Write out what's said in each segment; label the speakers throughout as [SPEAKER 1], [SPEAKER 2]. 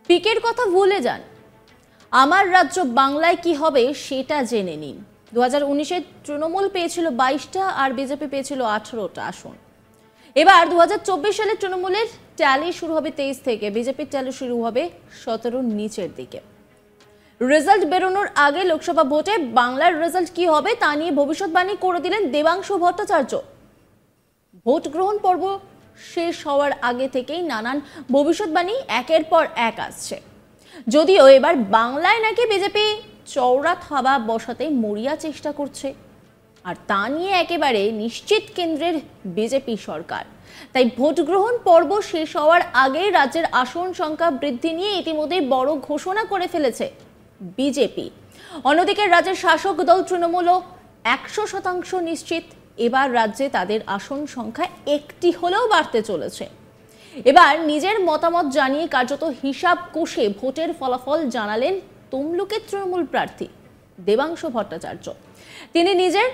[SPEAKER 1] পিকের কথা ভুলে যান, আমার রাজ্য বাংলায় কি হবে সেটা জেনে নিন। 2019-এ তৃণমূল পেয়েছিল 22টা আর বিজেপি পেয়েছিল 18টা আসন। এবার 2024 সালে তৃণমূলের ট্যালি শুরু হবে 23 থেকে, বিজেপির ট্যালি শুরু হবে 17 নিচের দিকে। রেজাল্ট বেরোনোর আগে লোকসভা ভোটে বাংলার রেজাল্ট কি হবে তা নিয়ে ভবিষ্যৎবাণী করে দিলেন দেবাংশু ভট্টাচার্য। ভোট গ্রহণ পর্ব শেষ হওয়ার আগে থেকেই নানান ভবিষ্যৎবাণী একের পর এক আসছে। যদিও এবার বাংলায় নাকি বিজেপি চওড়া থাবা বসাতে মরিয়া চেষ্টা করছে, আর তা নিয়ে একেবারে নিশ্চিত কেন্দ্রের বিজেপি সরকার। তাই ভোট গ্রহণ পর্ব শেষ হওয়ার আগেই রাজ্যের আসন সংখ্যা বৃদ্ধি নিয়ে ইতিমধ্যে বড় ঘোষণা করে ফেলেছে বিজেপি। অন্যদিকে রাজ্যের শাসক দল তৃণমূলও 100% নিশ্চিত এবার রাজ্যে তাদের আসন সংখ্যা একটি হলেও বাড়তে চলেছে। এবার নিজের মতামত জানিয়ে কার্যত হিসাব কষে ভোটের ফলাফল জানালেন তমলুকের তৃণমূল প্রার্থী দেবাংশু ভট্টাচার্য। তিনি নিজের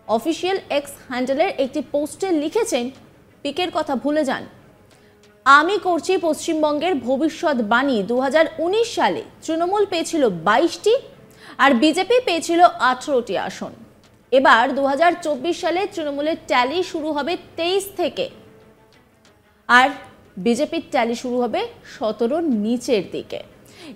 [SPEAKER 1] অফিসিয়াল এক্স হ্যান্ডেলের একটি পোস্টে লিখেছেন, পিকের কথা ভুলে যান, আমি করছি পশ্চিমবঙ্গের ভবিষ্যৎবাণী। 2019 সালে তৃণমূল পেয়েছিল 22টি আর বিজেপি পেয়েছিল 18টি আসন। এবার 2024 সালে তৃণমূলের ট্যালি শুরু হবে 23 থেকে আর বিজেপির ট্যালি শুরু হবে 17 নিচের দিকে।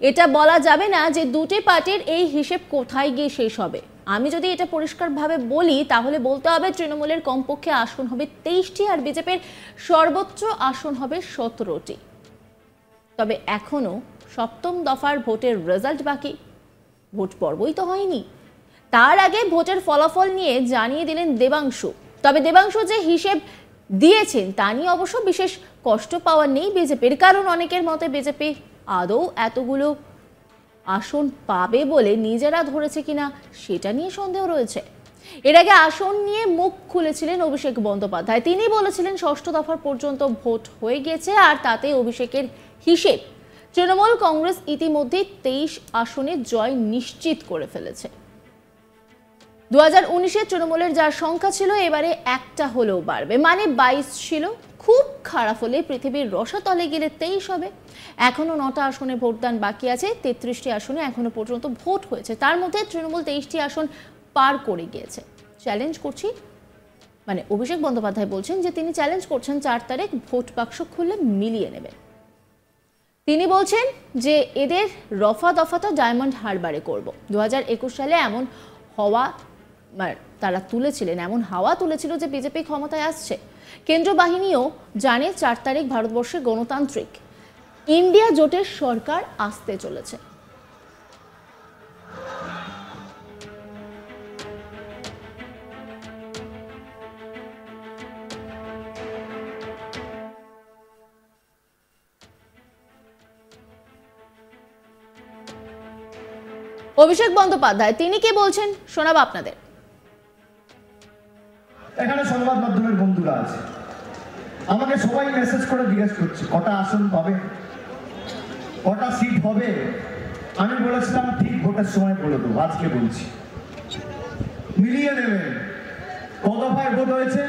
[SPEAKER 1] এটা বলা যাবে না যে দুটি পার্টির এই হিসেব কোথায় গিয়ে শেষ হবে। আমি যদি এটা পরিষ্কারভাবে বলি তাহলে বলতে হবে তৃণমূলের কমপক্ষে আসন হবে 23টি আর বিজেপির সর্বোচ্চ আসন হবে 17টি। তবে এখনো সপ্তম দফার ভোটের রেজাল্ট বাকি, ভোট পর্বই তো হয়নি। তার আগে ভোটের ফলাফল নিয়ে জানিয়ে দিলেন দেবাংশু। তবে দেবাংশু যে হিসেব দিয়েছেন তা নিয়ে অবশ্য বিশেষ কষ্ট পাওয়ার নেই বিজেপির, কারণ অনেকের মতে বিজেপি আদৌ এতগুলো আসন পাবে বলে নিজেরা ধরেছে কিনা সেটা নিয়ে সন্দেহ রয়েছে। এর আগে আসন নিয়ে মুখ খুলেছিলেন অভিষেক বন্দ্যোপাধ্যায়। তিনি বলেছিলেন ষষ্ঠ দফার পর্যন্ত ভোট হয়ে গেছে আর তাতে অভিষেকের হিসেব তৃণমূল কংগ্রেস ইতিমধ্যে 23 আসনে জয় নিশ্চিত করে ফেলেছে। 2019-এ তৃণমূলের যার সংখ্যা ছিল এবারে একটা হলেও বাড়বে, মানে 22 ছিল। খুব খারাপ হলে পৃথিবীর রসাতলে গেলে 23 হবে। এখনো 9টা আসনে ভোটদান বাকি আছে। 33টি আসনে এখনো পর্যন্ত ভোট হয়েছে, তার মধ্যে তৃণমূল 23টি আসন পার করে গিয়েছে। চ্যালেঞ্জ করছি, মানে অভিষেক বন্দ্যোপাধ্যায় বলছেন যে তিনি চ্যালেঞ্জ করছেন 4 তারিখ ভোট বাক্স খুললে মিলিয়ে নেবেন। তিনি বলছেন যে এদের রফা দফাটা ডায়মন্ড হারবারে করব। 2021 সালে এমন হওয়া তারা তুলেছিলেন, এমন হাওয়া তুলেছিল যে বিজেপি ক্ষমতায় আসছে। কেন্দ্র বাহিনীও জানে 4 তারিখ ভারতবর্ষে গণতান্ত্রিক ইন্ডিয়া জোটের সরকার আসতে চলেছে। অভিষেক বন্দ্যোপাধ্যায় তিনি কি বলছেন শোনাবো আপনাদের।
[SPEAKER 2] এখানে সংবাদ মাধ্যমের বন্ধুরা আছে, আমাকে সবাই মেসেজ করে জিজ্ঞেস করছে কটা আসন পাবে, কটা সিট হবে। আমি বলেছিলাম ঠিক ভোটের সময় বলে দেবো, আজকে বলছি মিলিয়ে নেবেন। ক দফায় ভোট হয়েছে?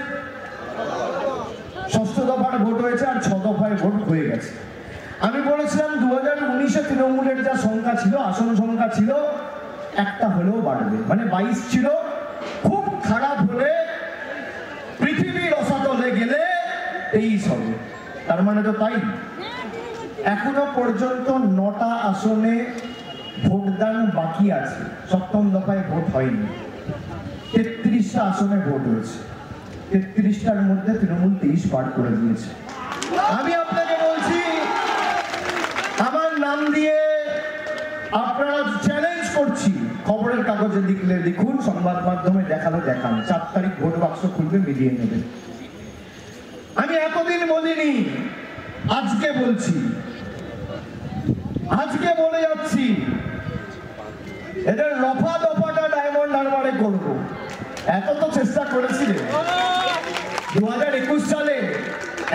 [SPEAKER 2] ষষ্ঠ দফার ভোট হয়েছে আর 6 দফায় ভোট হয়ে গেছে। আমি বলেছিলাম 2019-এ তৃণমূলের যা সংখ্যা ছিল, আসন সংখ্যা ছিল, একটা হলেও বাড়বে, মানে 22 ছিল। খুব খারাপ হলে পৃথিবীর রসাতলে গেলে 23 হবে, তার মানে তো তাই। এখনো পর্যন্ত 9টা আসনে ভোটদান বাকি আছে, সপ্তম দফায় ভোট হয়নি। 33টা আসনে ভোট হয়েছে, 33টার মধ্যে তৃণমূল 23 পার করে দিয়েছে। আমি আপনাকে বলছি, আমার নাম দিয়ে আপনারা চ্যালেঞ্জ করছি, খবরের কাগজে লিখলে লিখুন, সংবাদ মাধ্যমে দেখালে দেখান, 4 তারিখ ভোট বাক্স খুলবে মিলিয়ে নেবে। আমি এতদিন বলিনি, আজকে বলছি, আজকে বলে যাচ্ছি, এদের রফা দফাটা ডায়মন্ড হারবারে করব। এত তো চেষ্টা করেছিলেন। 2021 সালে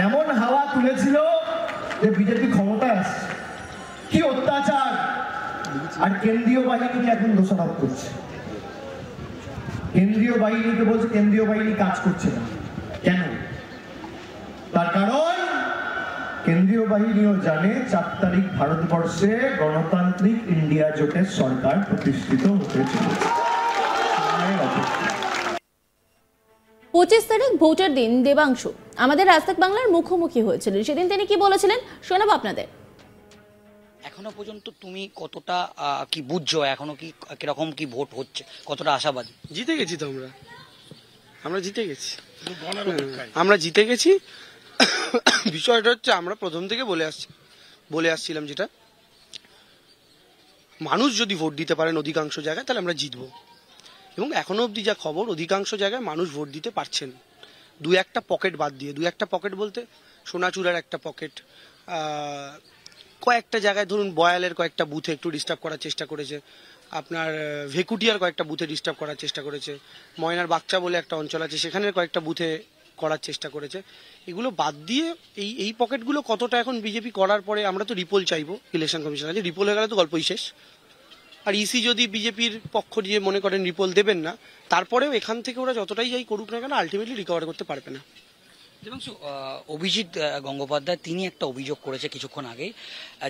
[SPEAKER 2] এমন হাওয়া তুলেছিল যে বিজেপি ক্ষমতায় আসছে। কি অত্যাচার! আর কেন্দ্রীয় বাহিনীকে এখন দোষারোপ করছে। কেন্দ্রীয় বাহিনীকে বলছে কেন্দ্রীয় বাহিনী কাজ করছে না। কেন? তার কারণ কেন্দ্রীয় বাহিনীও জানে 4 তারিখ ভারতবর্ষে গণতান্ত্রিক ইন্ডিয়া জোটের সরকার প্রতিষ্ঠিত হতে চলেছে।
[SPEAKER 1] 25 তারিখ ভোটের দিন দেবাংশু আমাদের রাস্তাক বাংলার মুখোমুখি হয়েছিলেন। সেদিন তিনি কি বলেছিলেন শোনাবো আপনাদের।
[SPEAKER 3] এখনো পর্যন্ত তুমি কতটা কি বুঝছো, এখনো কি কিরকম কি ভোট হচ্ছে, কতটা আশাবাদী?
[SPEAKER 4] জিতে গেছি তো আমরা জিতে গেছি, আমরা জিতে গেছি। বিষয়টা হচ্ছে আমরা প্রথম থেকে বলে আসছিলাম যেটা, মানুষ যদি ভোট দিতে পারেন অধিকাংশ জায়গায় তাহলে আমরা জিতবো। এবং এখনো অবধি যা খবর, অধিকাংশ জায়গায় মানুষ ভোট দিতে পারছেন। 2-1টা পকেট বাদ দিয়ে, 2-1টা পকেট বলতে সোনাচূড়ার একটা পকেট, কয়েকটা জায়গায় ধরুন বয়ালের কয়েকটা বুথে একটু ডিস্টার্ব করার চেষ্টা করেছে, আপনার ভেকুটিয়ার কয়েকটা বুথে ডিস্টার্ব করার চেষ্টা করেছে, ময়নার বাগচা বলে একটা অঞ্চল আছে সেখানের কয়েকটা বুথে করার চেষ্টা করেছে। এগুলো বাদ দিয়ে এই পকেটগুলো কতটা এখন বিজেপি করার পরে, আমরা তো রিপোল চাইবো, ইলেকশন কমিশন আছে, রিপোল হয়ে গেলে তো গল্পই শেষ। আর ইসি যদি বিজেপির পক্ষ দিয়ে মনে করেন রিপোল দেবেন না, তারপরেও এখান থেকে ওরা যতটাই যাই করুক না কেন আলটিমেটলি রিকভার করতে পারবে না।
[SPEAKER 3] অভিজিৎ গঙ্গোপাধ্যায় তিনি একটা অভিযোগ করেছে কিছুক্ষণ আগেই,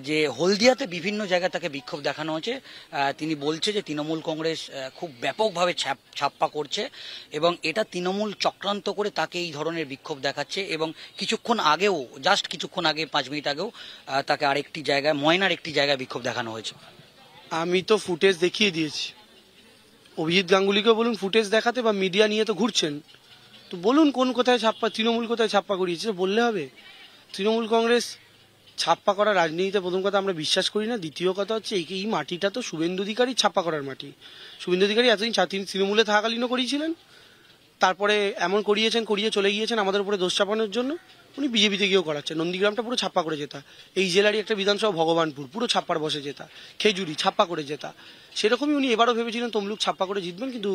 [SPEAKER 3] যে হলদিয়াতে বিভিন্ন জায়গায় তাকে বিক্ষোভ দেখানো হয়েছে। তিনি বলছে যে তৃণমূল কংগ্রেস খুব ব্যাপকভাবে ছাপ্পা করছে এবং এটা তৃণমূল চক্রান্ত করে তাকে এই ধরনের বিক্ষোভ দেখাচ্ছে। এবং কিছুক্ষণ আগেও, জাস্ট কিছুক্ষণ আগে 5 মিনিট আগেও তাকে আরেকটি জায়গায়, ময়নার একটি জায়গায় বিক্ষোভ দেখানো হয়েছে।
[SPEAKER 4] আমি তো ফুটেজ দেখিয়ে দিয়েছি, অভিজিৎ গাঙ্গুলিকেও বলুন ফুটেজ দেখাতে, বা মিডিয়া নিয়ে তো ঘুরছেন, তো বলুন কোন কোথায় ছাপ্পা, তৃণমূল কোথায় ছাপ্পা করিয়েছে বললে হবে? তৃণমূল কংগ্রেস ছাপ্পা করা রাজনীতিতে প্রথম কথা আমরা বিশ্বাস করি না। দ্বিতীয় কথা হচ্ছে এই মাটিটা তো শুভেন্দু অধিকারী ছাপ্পা করার মাটি। শুভেন্দু অধিকারী এতদিন তৃণমূলে থাকাকালীনও করিয়েছিলেন, তারপরে এমন করিয়ে চলে গিয়েছেন আমাদের উপরে দোষ চাপানোর জন্য। উনি বিজেপিতে গিয়েও করাচ্ছেন। নন্দীগ্রামটা পুরো ছাপ্পা করে যেতা, এই জেলারই একটা বিধানসভা ভগবানপুর পুরো ছাপ্পার বসে যেতা, খেজুরি ছাপ্পা করে যেতা। সেরকমই উনি এবারও ভেবেছিলেন তমলুক ছাপ্পা করে জিতবেন, কিন্তু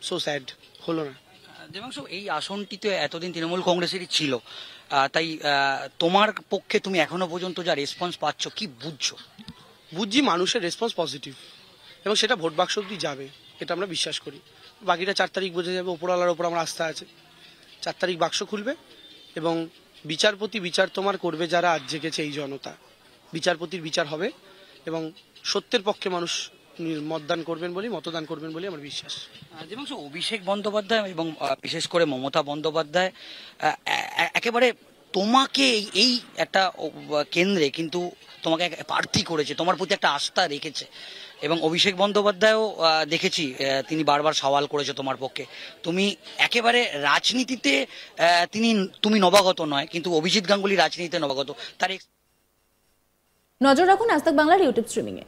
[SPEAKER 4] সো স্যাড, হলো না।
[SPEAKER 3] দেবাংশু, এই আসনটিতে এতদিন তৃণমূল কংগ্রেসেরই ছিল, তাই তোমার পক্ষে তুমি এখনো পর্যন্ত যা রেসপন্স পাচ্ছ কি বুঝছো?
[SPEAKER 4] বুঝছি মানুষের রেসপন্স পজিটিভ, এবং সেটা ভোট বাক্স অব্দি যাবে, এটা আমরা বিশ্বাস করি। বাকিটা 4 তারিখ বোঝা যাবে, ওপরওয়ালার ওপর আমার আস্থা আছে। 4 তারিখ বাক্স খুলবে এবং বিচারপতি বিচার তোমার করবে যারা আজ জেগেছে এই জনতা। বিচারপতির বিচার হবে এবং সত্যের পক্ষে মানুষ মতদান করবেন বলে আমার বিশ্বাস।
[SPEAKER 3] দেবাংশু, অভিষেক বন্দ্যোপাধ্যায় এবং বিশেষ করে মমতা বন্দ্যোপাধ্যায় একেবারে তোমাকে এই একটা কেন্দ্রে কিন্তু তোমাকে প্রার্থী করেছে, তোমার প্রতি একটা আস্থা রেখেছে। এবং অভিষেক বন্দ্যোপাধ্যায়ও দেখেছি তিনি বারবার সওয়াল করেছে তোমার পক্ষে। তুমি একেবারে রাজনীতিতে তুমি নবাগত নয়, কিন্তু অভিজিৎ গাঙ্গুলি রাজনীতিতে নবাগত। তার
[SPEAKER 1] নজর রাখুন আজ তাক বাংলার ইউটিউব স্ট্রিমিংয়ে।